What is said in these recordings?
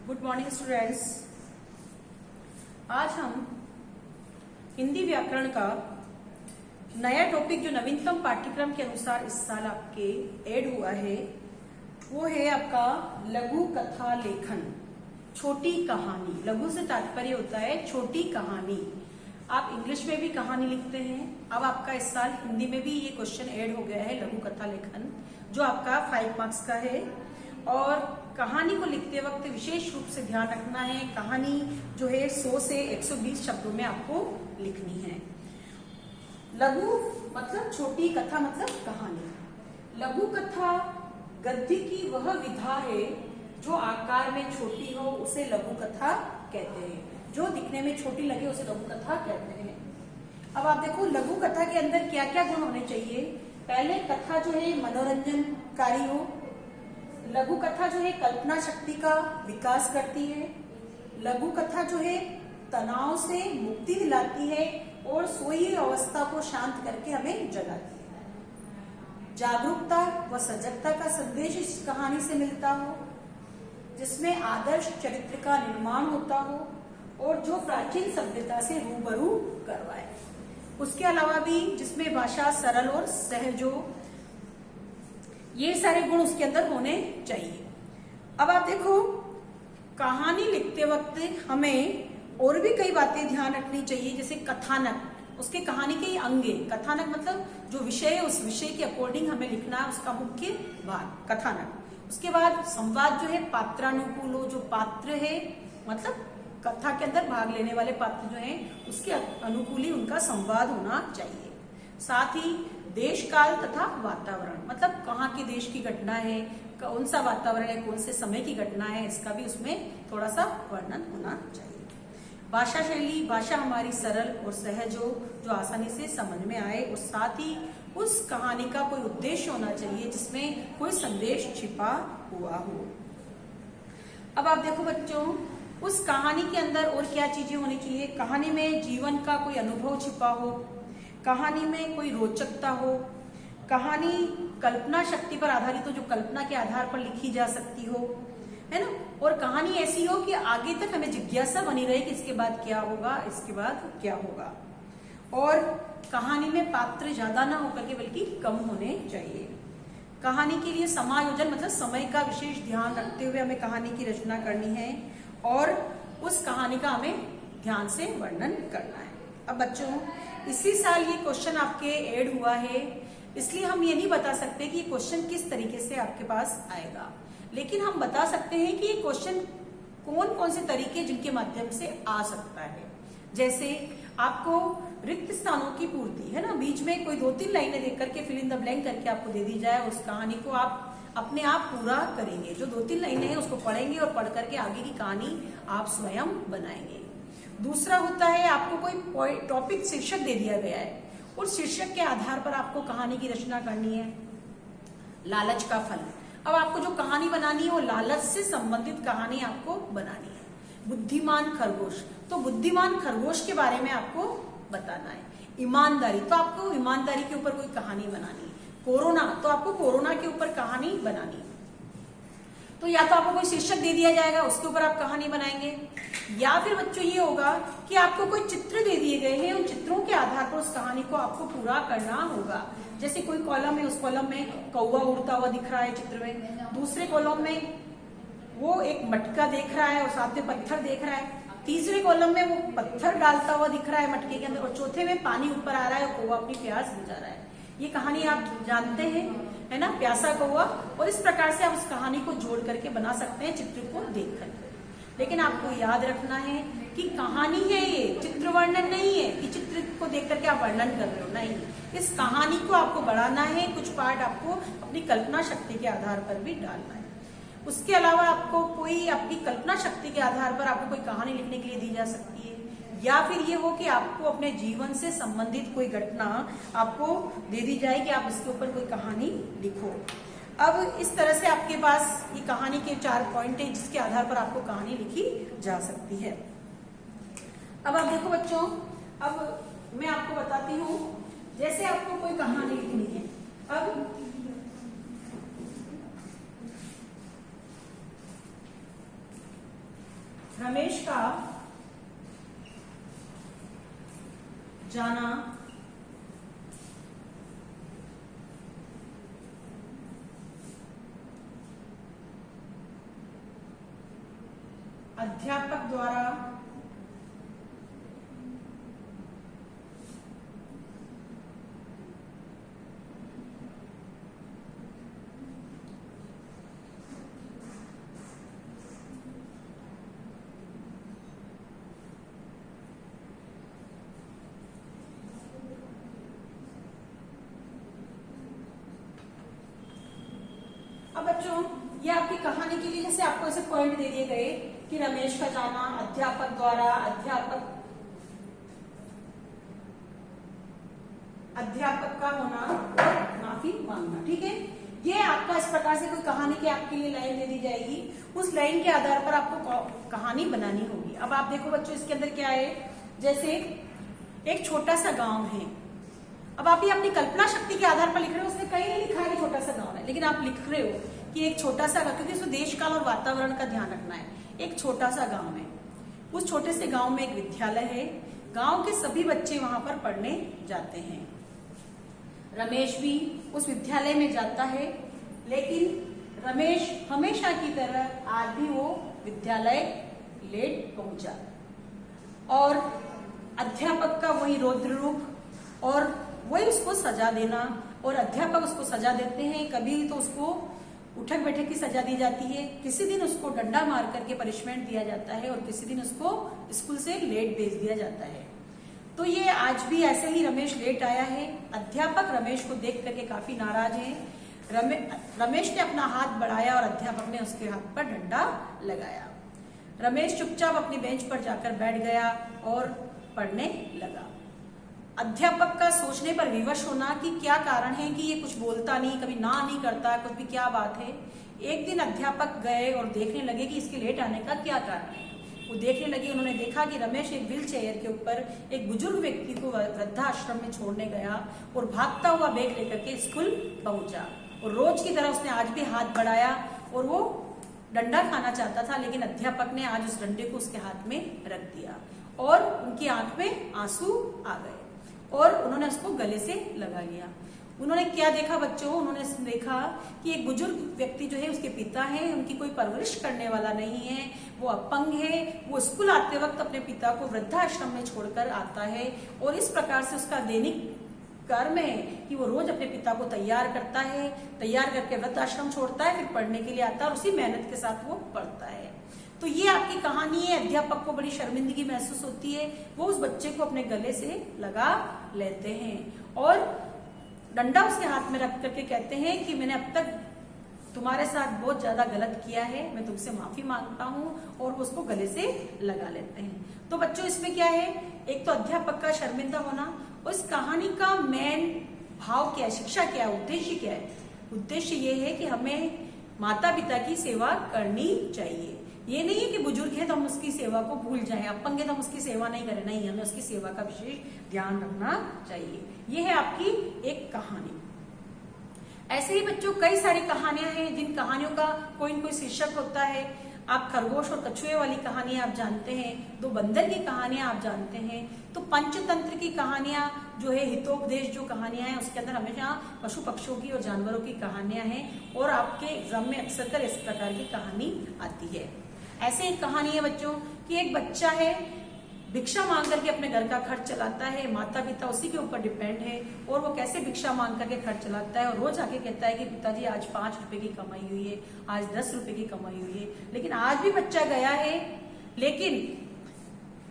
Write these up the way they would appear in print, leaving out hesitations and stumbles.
Good morning students. आज हम हिंदी व्याकरण का नया टॉपिक जो नवीनतम पाठ्यक्रम के अनुसार इस साल आपके ऐड हुआ है वो है आपका लघु कथा लेखन, छोटी कहानी। लघु से तात्पर्य होता है छोटी कहानी। आप इंग्लिश में भी कहानी लिखते हैं, अब आपका इस साल हिंदी में भी ये क्वेश्चन ऐड हो गया है लघु कथा लेखन, जो आपका 5 मार्क्स का है। और कहानी को लिखते वक्त विशेष रूप से ध्यान रखना है, कहानी जो है 100 से 120 शब्दों में आपको लिखनी है। लघु मतलब छोटी, कथा मतलब कहानी। लघु कथा गद्य की वह विधा है जो आकार में छोटी हो, उसे लघु कथा कहते हैं। जो दिखने में छोटी लगे उसे लघु कथा कहते हैं। अब आप देखो लघु कथा के अंदर क्या क्या गुण होने चाहिए। पहले, कथा जो है मनोरंजनकारी हो। लघु कथा जो है कल्पना शक्ति का विकास करती है। लघु कथा जो है तनाव से मुक्ति दिलाती है और सोई हुई अवस्था को शांत करके हमें जगाती है। जागरूकता व सजगता का संदेश इस कहानी से मिलता हो, जिसमें आदर्श चरित्र का निर्माण होता हो और जो प्राचीन सभ्यता से रूबरू करवाए। उसके अलावा भी जिसमें भाषा सरल और सहज हो, ये सारे गुण उसके अंदर होने चाहिए। अब आप देखो कहानी लिखते वक्त हमें और भी कई बातें ध्यान रखनी चाहिए, जैसे कथानक, उसके कहानी के अंगे। कथानक मतलब जो विषय है उस विषय के अकॉर्डिंग हमें लिखना है, उसका मुख्य भाग कथानक। उसके बाद संवाद जो है पात्रानुकूल हो, जो पात्र है मतलब कथा के अंदर भाग लेने वाले पात्र जो हैं उसके अनुकूली उनका संवाद होना चाहिए। साथ ही देश काल तथा वातावरण, मतलब कहाँ के देश की घटना है, कौन सा वातावरण है, कौन से समय की घटना है, इसका भी उसमें थोड़ा सा वर्णन होना चाहिए। भाषा शैली, भाषा हमारी सरल और सहज हो, जो आसानी से समझ में आए, और साथ ही उस कहानी का कोई उद्देश्य होना चाहिए जिसमें कोई संदेश छिपा हुआ हो। अब आप देखो बच्चों, उस कहानी के अंदर और क्या चीजें होनी चाहिए। कहानी में जीवन का कोई अनुभव छिपा हो, कहानी में कोई रोचकता हो, कहानी कल्पना शक्ति पर आधारित हो, जो कल्पना के आधार पर लिखी जा सकती हो, है ना। और कहानी ऐसी हो कि आगे तक हमें जिज्ञासा बनी रहे कि इसके बाद क्या होगा, इसके बाद क्या होगा। और कहानी में पात्र ज्यादा ना होकर के बल्कि कम होने चाहिए। कहानी के लिए समायोजन मतलब समय का विशेष ध्यान रखते हुए हमें कहानी की रचना करनी है और उस कहानी का हमें ध्यान से वर्णन करना है। अब बच्चों, इसी साल ये क्वेश्चन आपके ऐड हुआ है, इसलिए हम ये नहीं बता सकते कि ये क्वेश्चन किस तरीके से आपके पास आएगा, लेकिन हम बता सकते हैं कि ये क्वेश्चन कौन कौन से तरीके जिनके माध्यम से आ सकता है। जैसे आपको रिक्त स्थानों की पूर्ति, है ना, बीच में कोई 2-3 लाइनें देख करके फिल इन द ब्लैंक करके आपको दे दी जाए, उस कहानी को आप अपने आप पूरा करेंगे। जो 2-3 लाइनें हैं उसको पढ़ेंगे और पढ़ करके आगे की कहानी आप स्वयं बनाएंगे। दूसरा होता है आपको कोई टॉपिक शीर्षक दे दिया गया है, उस शीर्षक के आधार पर आपको कहानी की रचना करनी है। लालच का फल, अब आपको जो कहानी बनानी है वो लालच से संबंधित कहानी आपको बनानी है। बुद्धिमान खरगोश, तो बुद्धिमान खरगोश के बारे में आपको बताना है। ईमानदारी, तो आपको ईमानदारी के ऊपर कोई कहानी बनानी है। कोरोना, तो आपको कोरोना के ऊपर कहानी बनानी है। तो या तो आपको कोई शीर्षक दे दिया जाएगा, उसके ऊपर आप कहानी बनाएंगे, या फिर बच्चों ये होगा कि आपको कोई चित्र दे दिए गए हैं, उन चित्रों के आधार पर उस कहानी को आपको पूरा करना होगा। जैसे कोई कॉलम है, उस कॉलम में कौवा उड़ता हुआ दिख रहा है चित्र में, दूसरे कॉलम में वो एक मटका देख रहा है और साथ में पत्थर देख रहा है, तीसरे कॉलम में वो पत्थर डालता हुआ दिख रहा है मटके के अंदर, और चौथे में पानी ऊपर आ रहा है और कौवा अपनी प्यास बुझा रहा है। ये कहानी आप जानते हैं, है ना, प्यासा कौवा। और इस प्रकार से आप उस कहानी को जोड़ करके बना सकते हैं चित्र को देख करके। लेकिन आपको याद रखना है कि कहानी है ये, चित्र वर्णन नहीं है कि चित्र को देख करके आप वर्णन कर रहे हो, नहीं। इस कहानी को आपको बढ़ाना है, कुछ पार्ट आपको अपनी कल्पना शक्ति के आधार पर भी डालना है। उसके अलावा आपको कोई अपनी कल्पना शक्ति के आधार पर आपको कोई कहानी लिखने के लिए दी जा सकती है, या फिर ये हो कि आपको अपने जीवन से संबंधित कोई घटना आपको दे दी जाए कि आप इसके ऊपर कोई कहानी लिखो। अब इस तरह से आपके पास ये कहानी के 4 पॉइंट है जिसके आधार पर आपको कहानी लिखी जा सकती है। अब आप देखो बच्चों, अब मैं आपको बताती हूँ, जैसे आपको कोई कहानी लिखनी है। अब रमेश का जाना अध्यापक द्वारा अब बच्चों ये आपकी कहानी के लिए जैसे आपको ऐसे पॉइंट दे दिए गए कि रमेश का जाना अध्यापक द्वारा अध्यापक का होना और माफी मांगना। ठीक है, ये आपका इस प्रकार से कोई कहानी की आपके लिए लाइन दे दी जाएगी, उस लाइन के आधार पर आपको कहानी बनानी होगी। अब आप देखो बच्चों इसके अंदर क्या है, जैसे एक छोटा सा गांव है। अब आप ये अपनी कल्पना शक्ति के आधार पर लिख रहे हो, उसने कहीं नहीं लिखा है कि छोटा सा गांव है, लेकिन आप लिख रहे हो कि एक छोटा सा गांव, क्योंकि उसमें देश काल और वातावरण का ध्यान रखना है। एक छोटा सा गांव है, उस छोटे से गांव में एक विद्यालय है, गांव के सभी बच्चे वहां पर पढ़ने जाते हैं। रमेश भी उस विद्यालय में जाता है, लेकिन रमेश हमेशा की तरह आज भी वो विद्यालय लेट पहुंचा और अध्यापक का वही रौद्र रूप और वही उसको सजा देना, और अध्यापक उसको सजा देते हैं। कभी तो उसको उठक बैठक की सजा दी जाती है, किसी दिन उसको डंडा मार करके पनिशमेंट दिया जाता है, और किसी दिन उसको स्कूल से लेट भेज दिया जाता है। तो ये आज भी ऐसे ही रमेश लेट आया है। अध्यापक रमेश को देख करके काफी नाराज है। रमेश ने अपना हाथ बढ़ाया और अध्यापक ने उसके हाथ पर डंडा लगाया। रमेश चुपचाप अपनी बेंच पर जाकर बैठ गया और पढ़ने लगा। अध्यापक का सोचने पर विवश होना कि क्या कारण है कि ये कुछ बोलता नहीं, कभी ना नहीं करता, कुछ भी क्या बात है। एक दिन अध्यापक गए और देखने लगे कि इसके लेट आने का क्या कारण है। वो देखने लगे, उन्होंने देखा कि रमेश एक व्हील चेयर के ऊपर एक बुजुर्ग व्यक्ति को वृद्धाश्रम में छोड़ने गया और भागता हुआ बैग लेकर के स्कूल पहुंचा। और रोज की तरह उसने आज भी हाथ बढ़ाया और वो डंडा खाना चाहता था, लेकिन अध्यापक ने आज उस डंडे को उसके हाथ में रख दिया और उनकी आंख में आंसू आ गए और उन्होंने उसको गले से लगा लिया। उन्होंने क्या देखा बच्चों, उन्होंने देखा कि एक बुजुर्ग व्यक्ति जो है उसके पिता है, उनकी कोई परवरिश करने वाला नहीं है, वो अपंग है। वो स्कूल आते वक्त अपने पिता को वृद्धाश्रम में छोड़कर आता है और इस प्रकार से उसका दैनिक कर्म है कि वो रोज अपने पिता को तैयार करता है, तैयार करके वृद्धाश्रम छोड़ता है, फिर पढ़ने के लिए आता है और उसी मेहनत के साथ वो पढ़ता है। तो ये आपकी कहानी है। अध्यापक को बड़ी शर्मिंदगी महसूस होती है, वो उस बच्चे को अपने गले से लगा लेते हैं और डंडा उसके हाथ में रख करके कहते हैं कि मैंने अब तक तुम्हारे साथ बहुत ज्यादा गलत किया है, मैं तुमसे माफी मांगता हूं, और वो उसको गले से लगा लेते हैं। तो बच्चों इसमें क्या है, एक तो अध्यापक का शर्मिंदा होना, और इस कहानी का मेन भाव क्या है, शिक्षा क्या है, उद्देश्य क्या है। उद्देश्य ये है कि हमें माता पिता की सेवा करनी चाहिए। ये नहीं है कि बुजुर्ग है तो हम उसकी सेवा को भूल जाएं, अपंग है तो हम उसकी सेवा नहीं करें, नहीं, हमें उसकी सेवा का विशेष ध्यान रखना चाहिए। ये है आपकी एक कहानी। ऐसे ही बच्चों कई सारी कहानियां हैं, जिन कहानियों का कोई न कोई शीर्षक होता है। आप खरगोश और कछुए वाली कहानी आप जानते हैं, दो बंदर की कहानियां आप जानते हैं। तो पंचतंत्र की कहानियां जो है, हितोपदेश जो कहानियां हैं, उसके अंदर हमेशा पशु पक्षियों की और जानवरों की कहानियां हैं, और आपके एग्जाम में अक्सर कर इस प्रकार की कहानी आती है। ऐसे एक कहानी है बच्चों कि एक बच्चा है, भिक्षा मांग करके अपने घर का खर्च चलाता है, माता पिता उसी के ऊपर डिपेंड है, और वो कैसे भिक्षा मांग करके खर्च चलाता है और रोज आके कहता है कि पिताजी आज 5 रुपए की कमाई हुई है, आज 10 रुपए की कमाई हुई है। लेकिन आज भी बच्चा गया है, लेकिन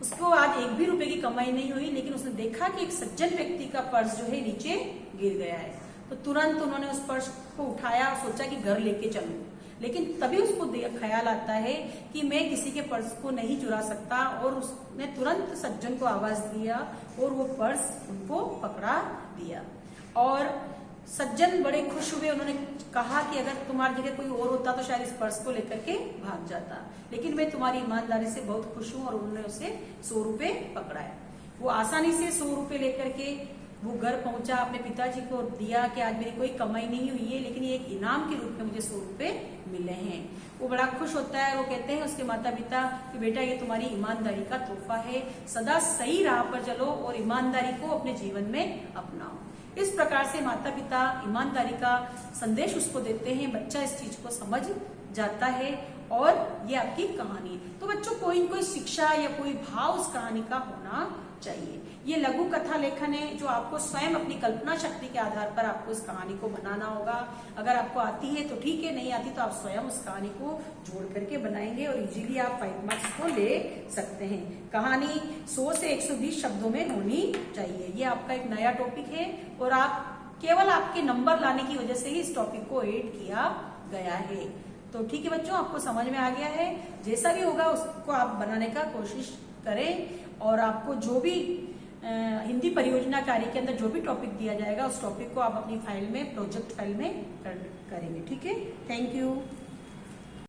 उसको आज 1 भी रुपए की कमाई नहीं हुई, लेकिन उसने देखा कि एक सज्जन व्यक्ति का पर्स जो है नीचे गिर गया है। तो तुरंत उन्होंने उस पर्स को उठाया और सोचा कि घर लेके चलूं, लेकिन तभी उसको ख्याल आता है कि मैं किसी के पर्स को नहीं चुरा सकता, और उसने तुरंत सज्जन को आवाज दिया और वो पर्स उनको पकड़ा दिया। और सज्जन बड़े खुश हुए, उन्होंने कहा कि अगर तुम्हारी जगह कोई और होता तो शायद इस पर्स को लेकर के भाग जाता, लेकिन मैं तुम्हारी ईमानदारी से बहुत खुश हूं, और उन्होंने उसे 100 रुपए पकड़ाया। वो आसानी से 100 रुपए लेकर के वो घर पहुंचा, अपने पिताजी को दिया कि आज मेरी कोई कमाई नहीं हुई है, लेकिन ये एक इनाम के रूप में मुझे 100 रुपए मिले हैं। वो बड़ा खुश होता है। वो कहते हैं उसके माता पिता कि बेटा ये तुम्हारी ईमानदारी का तोहफा है, सदा सही राह पर चलो और ईमानदारी को अपने जीवन में अपनाओ। इस प्रकार से माता पिता ईमानदारी का संदेश उसको देते हैं। बच्चा इस चीज को समझ जाता है और ये आपकी कहानी है। तो बच्चों कोई न कोई शिक्षा या कोई भाव उस कहानी का होना चाहिए। ये लघु कथा लेखन है जो आपको स्वयं अपनी कल्पना शक्ति के आधार पर आपको इस कहानी को बनाना होगा। अगर आपको आती है तो ठीक है, नहीं आती तो आप स्वयं उस कहानी को जोड़ करके बनाएंगे और इजीली आप 5 मार्क्स को ले सकते हैं। कहानी 100 से 120 शब्दों में होनी चाहिए। ये आपका एक नया टॉपिक है और आप केवल आपके नंबर लाने की वजह से ही इस टॉपिक को ऐड किया गया है। तो ठीक है बच्चों, आपको समझ में आ गया है। जैसा भी होगा उसको आप बनाने का कोशिश करें और आपको जो भी हिंदी परियोजना कार्य के अंदर जो भी टॉपिक दिया जाएगा उस टॉपिक को आप अपनी फाइल में, प्रोजेक्ट फाइल में करेंगे। ठीक है, थैंक यू।